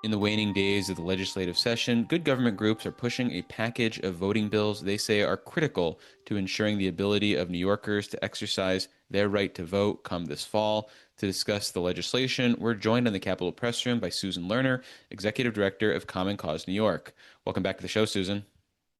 In the waning days of the legislative session, good government groups are pushing a package of voting bills they say are critical to ensuring the ability of New Yorkers to exercise their right to vote come this fall. To discuss the legislation, we're joined in the Capitol Press Room by Susan Lerner, Executive Director of Common Cause New York. Welcome back to the show, Susan.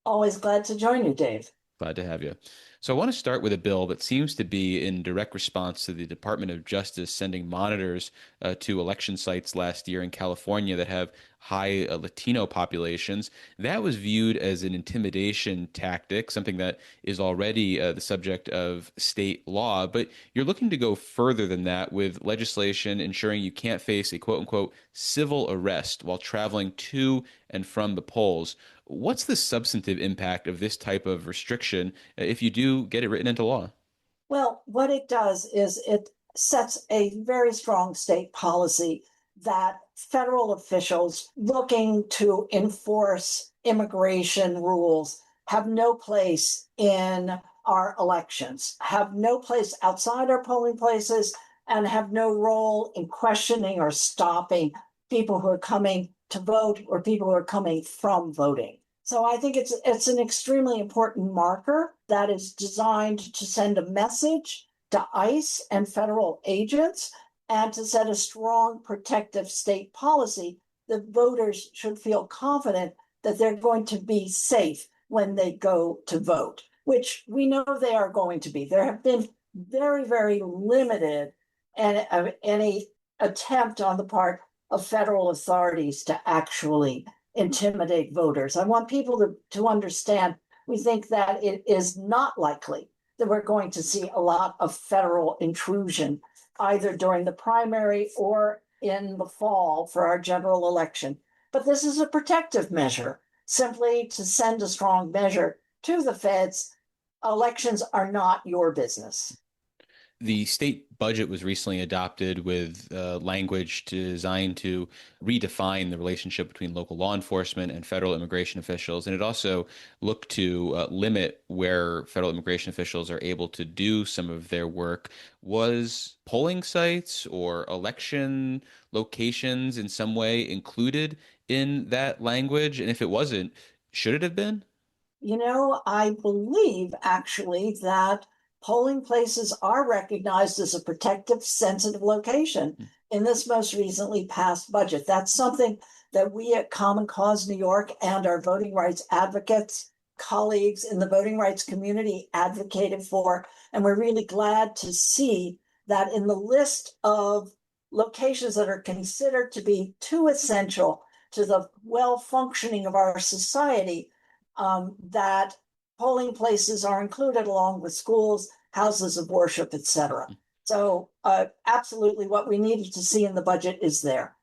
Always glad to join you, Dave. Glad to have you. So, I want to start with a bill that seems to be in direct response to the Department of Justice sending monitors to election sites last year in California that have high Latino populations. That was viewed as an intimidation tactic, something that is already the subject of state law. But you're looking to go further than that with legislation ensuring you can't face a quote unquote civil arrest while traveling to and from the polls. What's the substantive impact of this type of restriction if you do get it written into law? Well, what it does is it sets a very strong state policy that federal officials looking to enforce immigration rules have no place in our elections, have no place outside our polling places, and have no role in questioning or stopping people who are coming to vote or people who are coming from voting. So I think it's an extremely important marker that is designed to send a message to ICE and federal agents and to set a strong protective state policy that voters should feel confident that they're going to be safe when they go to vote, which we know they are going to be. There have been very, very limited and any attempt on the part of federal authorities to actually intimidate voters. I want people to understand we think that it is not likely that we're going to see a lot of federal intrusion either during the primary or in the fall for our general election. But this is a protective measure, simply to send a strong measure to the feds. Elections are not your business. The state budget was recently adopted with language designed to redefine the relationship between local law enforcement and federal immigration officials. And it also looked to limit where federal immigration officials are able to do some of their work. Was polling sites or election locations in some way included in that language? And if it wasn't, should it have been? I believe actually that polling places are recognized as a protective, sensitive location in this most recently passed budget. That's something that we at Common Cause New York and our voting rights advocates, colleagues in the voting rights community advocated for. And we're really glad to see that in the list of locations that are considered to be too essential to the well functioning of our society, that polling places are included along with schools, houses of worship, etc. So absolutely what we needed to see in the budget is there.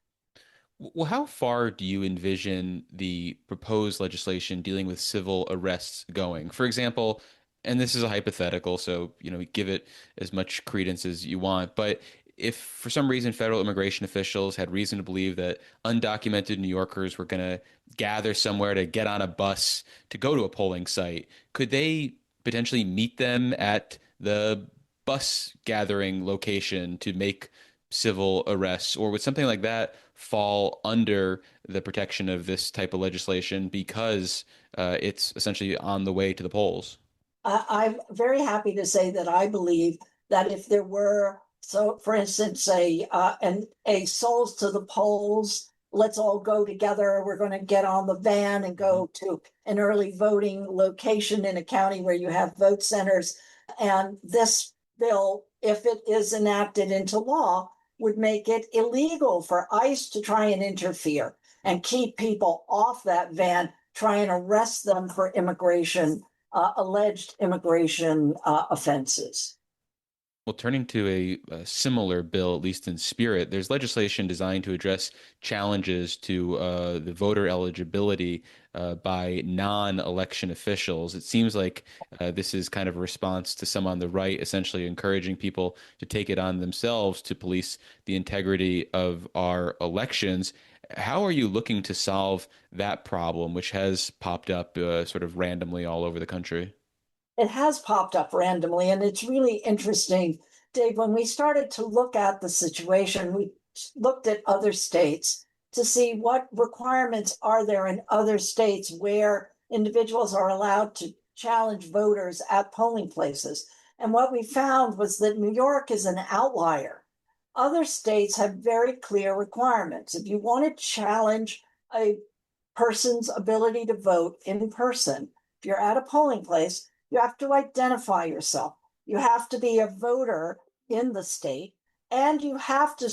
Well, how far do you envision the proposed legislation dealing with civil arrests going? For example, and this is a hypothetical, so give it as much credence as you want, but if for some reason federal immigration officials had reason to believe that undocumented New Yorkers were going to gather somewhere to get on a bus to go to a polling site, could they potentially meet them at the bus gathering location to make civil arrests, or would something like that fall under the protection of this type of legislation because it's essentially on the way to the polls? I'm very happy to say that I believe that if there were, so for instance, a souls to the polls, let's all go together. We're going to get on the van and Mhm. go to an early voting location in a county where you have vote centers. And this bill, if it is enacted into law, would make it illegal for ICE to try and interfere and keep people off that van, try and arrest them for alleged immigration offenses. Well, turning to a similar bill, at least in spirit, there's legislation designed to address challenges to the voter eligibility by non-election officials. It seems like this is kind of a response to some on the right, essentially encouraging people to take it on themselves to police the integrity of our elections. How are you looking to solve that problem, which has popped up sort of randomly all over the country? It has popped up randomly, and it's really interesting, Dave. When we started to look at the situation, we looked at other states to see what requirements are there in other states where individuals are allowed to challenge voters at polling places. And what we found was that New York is an outlier. Other states have very clear requirements. If you want to challenge a person's ability to vote in person, if you're at a polling place, you have to identify yourself. You have to be a voter in the state, and you have to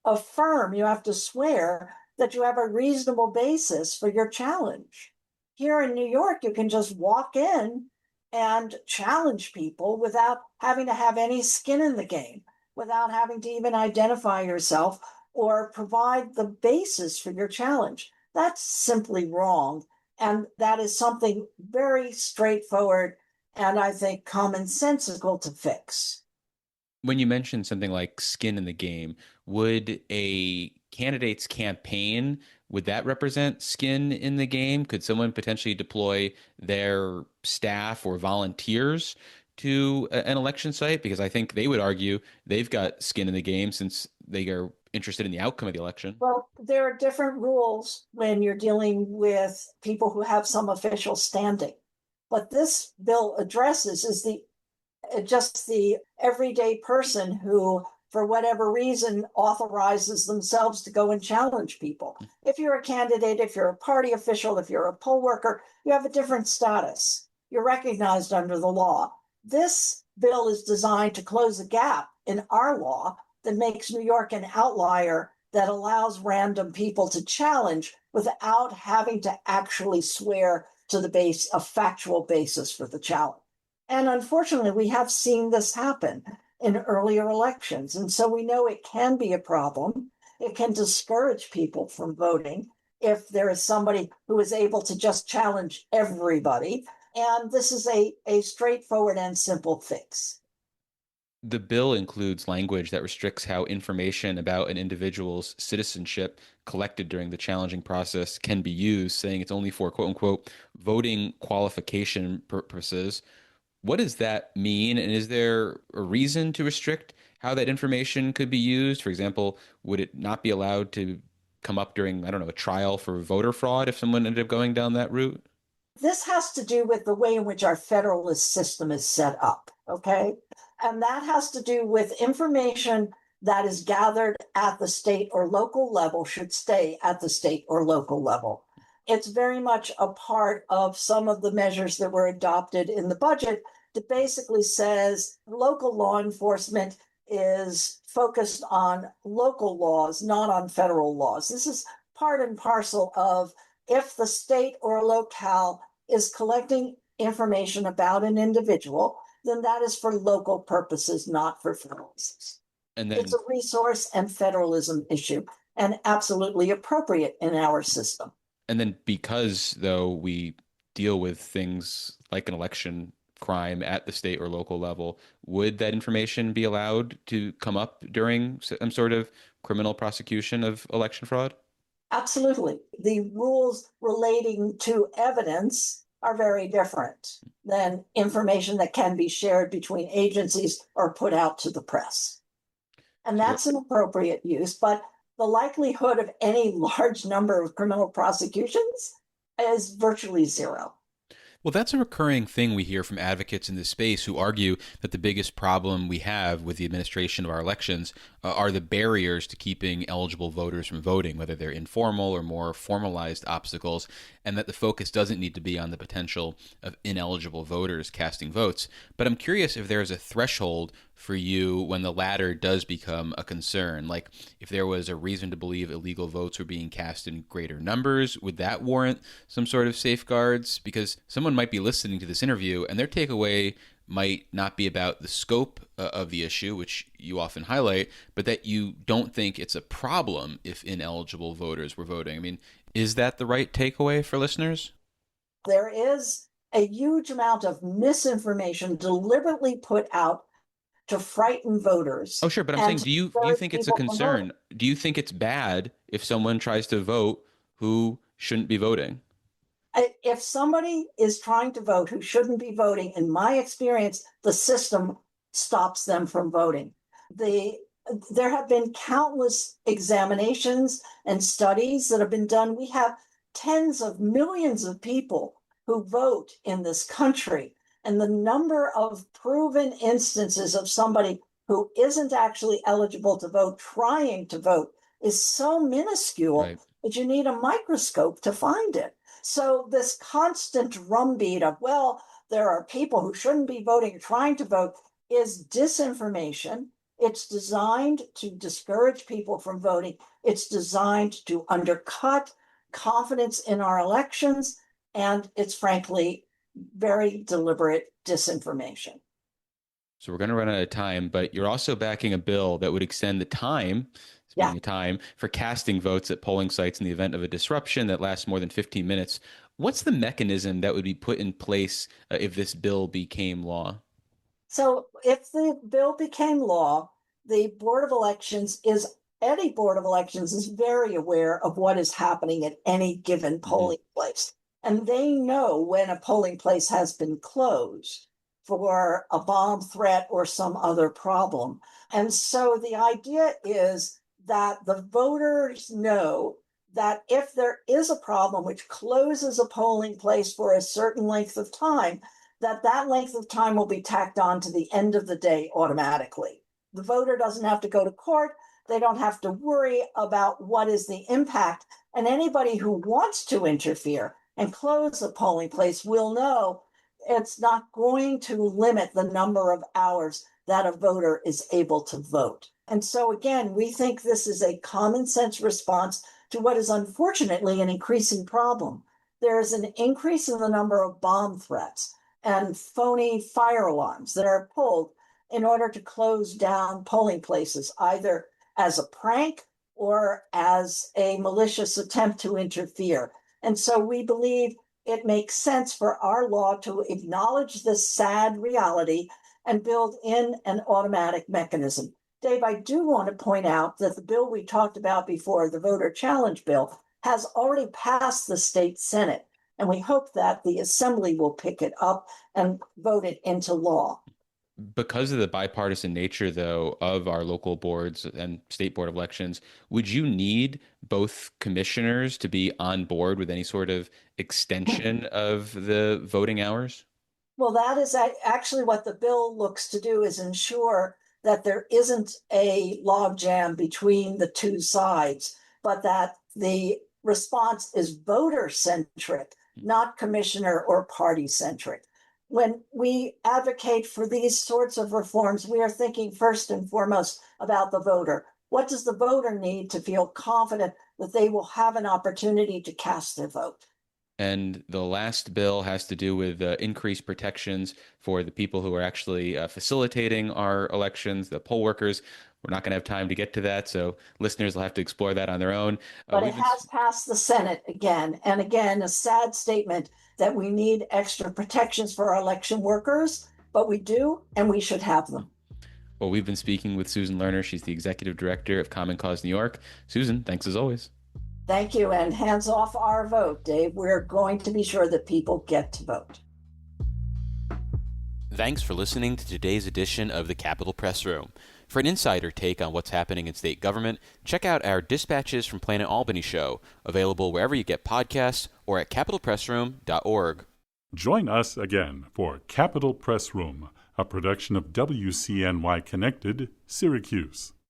affirm, you have to swear that you have a reasonable basis for your challenge. Here in New York, you can just walk in and challenge people without having to have any skin in the game, without having to even identify yourself or provide the basis for your challenge. That's simply wrong. And that is something very straightforward and I think commonsensical to fix. When you mentioned something like skin in the game, would a candidate's campaign, would that represent skin in the game? Could someone potentially deploy their staff or volunteers to an election site? Because I think they would argue they've got skin in the game since they are interested in the outcome of the election. Well, there are different rules when you're dealing with people who have some official standing. What this bill addresses is the just the everyday person who, for whatever reason, authorizes themselves to go and challenge people. If you're a candidate, if you're a party official, if you're a poll worker, you have a different status. You're recognized under the law. This bill is designed to close a gap in our law that makes New York an outlier that allows random people to challenge without having to actually swear to the base a factual basis for the challenge. And unfortunately, we have seen this happen in earlier elections. And so we know it can be a problem. It can discourage people from voting if there is somebody who is able to just challenge everybody. And this is a straightforward and simple fix. The bill includes language that restricts how information about an individual's citizenship collected during the challenging process can be used, saying it's only for quote unquote voting qualification purposes. What does that mean? And is there a reason to restrict how that information could be used? For example, would it not be allowed to come up during, I don't know, a trial for voter fraud if someone ended up going down that route? This has to do with the way in which our federalist system is set up, okay? And that has to do with information that is gathered at the state or local level should stay at the state or local level. It's very much a part of some of the measures that were adopted in the budget that basically says local law enforcement is focused on local laws, not on federal laws. This is part and parcel of if the state or locale is collecting information about an individual, then that is for local purposes, not for federalism. And It's a then resource and federalism issue and absolutely appropriate in our system. and then because though we deal with things like an election crime at the state or local level, would that information be allowed to come up during some sort of criminal prosecution of election fraud? Absolutely. The rules relating to evidence are very different than information that can be shared between agencies or put out to the press. And So that's an appropriate use, but the likelihood of any large number of criminal prosecutions is virtually zero. well, that's a recurring thing we hear from advocates in this space who argue that the biggest problem we have with the administration of our elections are the barriers to keeping eligible voters from voting, whether they're informal or more formalized obstacles, and that the focus doesn't need to be on the potential of ineligible voters casting votes. But I'm curious if there's a threshold for you when the latter does become a concern. Like if there was a reason to believe illegal votes were being cast in greater numbers, would that warrant some sort of safeguards? Because someone might be listening to this interview and their takeaway might not be about the scope of the issue, which you often highlight, but that you don't think it's a problem if ineligible voters were voting. I mean, is that the right takeaway for listeners? There is a huge amount of misinformation deliberately put out to frighten Oh, voters sure, but I'm and saying, to do you discourage think it's a people from voting. concern? Do you think it's bad if someone tries to vote who shouldn't be voting? If somebody is trying to vote who shouldn't be voting, in my experience, the system stops them from voting. The There have been countless examinations and studies that have been done. We have tens of millions of people who vote in this country. And the number of proven instances of somebody who isn't actually eligible to vote trying to vote is so minuscule Right. that you need a microscope to find it. So, this constant drumbeat of, well, there are people who shouldn't be voting trying to vote is disinformation. It's designed to discourage people from voting. It's designed to undercut confidence in our elections. And it's frankly very deliberate disinformation. So we're going to run out of time, but you're also backing a bill that would extend the time, Yeah. speaking of time, for casting votes at polling sites in the event of a disruption that lasts more than 15 minutes. What's the mechanism that would be put in place if this bill became law? So if the bill became law, the Board of Elections is any Board of Elections is very aware of what is happening at any given Hmm. polling place. And they know when a polling place has been closed for a bomb threat or some other problem. And so the idea is that the voters know that if there is a problem which closes a polling place for a certain length of time, that length of time will be tacked on to the end of the day automatically. The voter doesn't have to go to court. They don't have to worry about what is the impact. And anybody who wants to interfere and close a polling place will know it's not going to limit the number of hours that a voter is able to vote. And so, again, we think this is a common sense response to what is unfortunately an increasing problem. There is an increase in the number of bomb threats and phony fire alarms that are pulled in order to close down polling places, either as a prank or as a malicious attempt to interfere. And so we believe it makes sense for our law to acknowledge this sad reality and build in an automatic mechanism. Dave, I do want to point out that the bill we talked about before, the voter challenge bill, has already passed the state Senate. And we hope that the assembly will pick it up and vote it into law. Because of the bipartisan nature, though, of our local boards and state board of elections, would you need both commissioners to be on board with any sort of extension of the voting hours? Well, that is actually what the bill looks to do is ensure that there isn't a logjam between the two sides, but that the response is voter centric, not commissioner or party centric. When we advocate for these sorts of reforms, we are thinking first and foremost about the voter. What does the voter need to feel confident that they will have an opportunity to cast their vote? And the last bill has to do with increased protections for the people who are actually facilitating our elections, the poll workers. We're not going to have time to get to that, so listeners will have to explore that on their own. But it We've been has passed the Senate again and again, a sad statement that we need extra protections for our election workers, but we do, and we should have them. well, we've been speaking with Susan Lerner. She's the executive director of Common Cause New York. Susan, thanks as always. Thank you, and hands off our vote, Dave. We're going to be sure that people get to vote. Thanks for listening to today's edition of the Capitol Press Room. For an insider take on what's happening in state government, check out our Dispatches from Planet Albany show, available wherever you get podcasts or at capitolpressroom.org. Join us again for Capitol Press Room, a production of WCNY Connected, Syracuse.